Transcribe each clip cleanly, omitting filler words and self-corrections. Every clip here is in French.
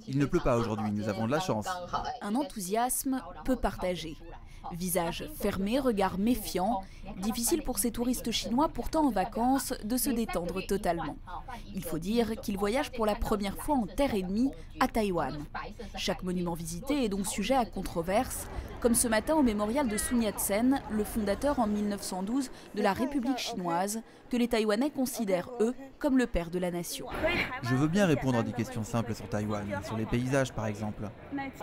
Il ne pleut pas aujourd'hui, nous avons de la chance. Un enthousiasme peu partagé. Visage fermé, regard méfiant, difficile pour ces touristes chinois pourtant en vacances de se détendre totalement. Il faut dire qu'ils voyagent pour la première fois en terre ennemie à Taïwan. Chaque monument visité est donc sujet à controverse, comme ce matin au mémorial de Sun Yat-sen, le fondateur en 1912 de la République chinoise, que les Taïwanais considèrent, eux, comme le père de la nation. Je veux bien répondre à des questions simples sur Taïwan, sur les paysages par exemple.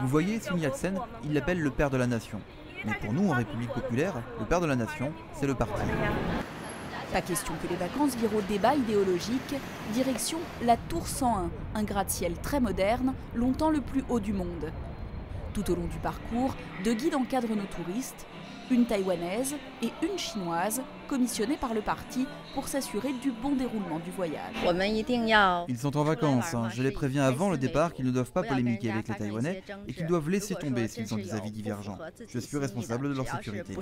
Vous voyez, Sun Yat-sen, il l'appelle le père de la nation. Mais pour nous, en République populaire, le père de la nation, c'est le parti. Pas question que les vacances virent au débat idéologique. Direction la Tour 101, un gratte-ciel très moderne, longtemps le plus haut du monde. Tout au long du parcours, 2 guides encadrent nos touristes, une taïwanaise et une chinoise, commissionnées par le parti pour s'assurer du bon déroulement du voyage. Ils sont en vacances, je les préviens avant le départ qu'ils ne doivent pas polémiquer avec les Taïwanais et qu'ils doivent laisser tomber s'ils ont des avis divergents. Je suis responsable de leur sécurité.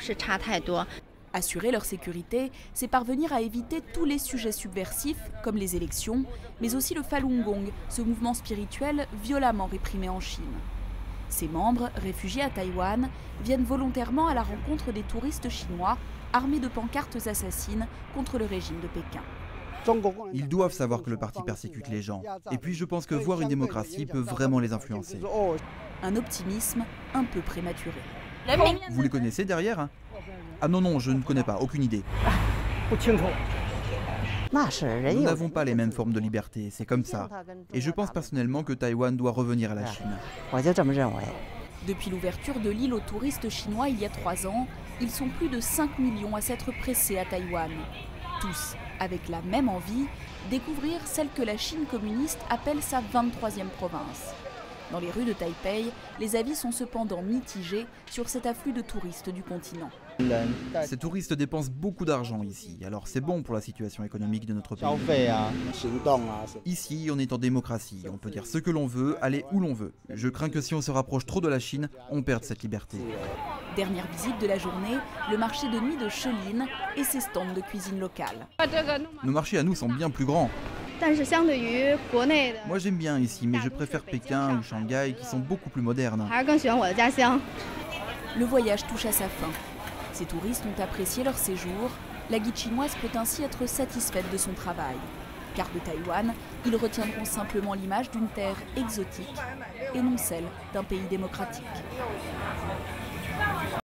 Assurer leur sécurité, c'est parvenir à éviter tous les sujets subversifs, comme les élections, mais aussi le Falun Gong, ce mouvement spirituel violemment réprimé en Chine. Ses membres, réfugiés à Taïwan, viennent volontairement à la rencontre des touristes chinois armés de pancartes assassines contre le régime de Pékin. Ils doivent savoir que le parti persécute les gens. Et puis je pense que voir une démocratie peut vraiment les influencer. Un optimisme un peu prématuré. Vous les connaissez derrière? Ah non, je ne connais pas, aucune idée. Nous n'avons pas les mêmes formes de liberté, c'est comme ça. Et je pense personnellement que Taïwan doit revenir à la Chine. Depuis l'ouverture de l'île aux touristes chinois il y a 3 ans, ils sont plus de 5 millions à s'être pressés à Taïwan. Tous avec la même envie, découvrir celle que la Chine communiste appelle sa 23e province. Dans les rues de Taipei, les avis sont cependant mitigés sur cet afflux de touristes du continent. Ces touristes dépensent beaucoup d'argent ici, alors c'est bon pour la situation économique de notre pays. Ici, on est en démocratie, on peut dire ce que l'on veut, aller où l'on veut. Je crains que si on se rapproche trop de la Chine, on perde cette liberté. Dernière visite de la journée, le marché de nuit de Chelin et ses stands de cuisine locale. Nos marchés à nous sont bien plus grands. Moi j'aime bien ici, mais je préfère Pékin ou Shanghai qui sont beaucoup plus modernes. Le voyage touche à sa fin. Ces touristes ont apprécié leur séjour. La guide chinoise peut ainsi être satisfaite de son travail. Car de Taïwan, ils retiendront simplement l'image d'une terre exotique et non celle d'un pays démocratique.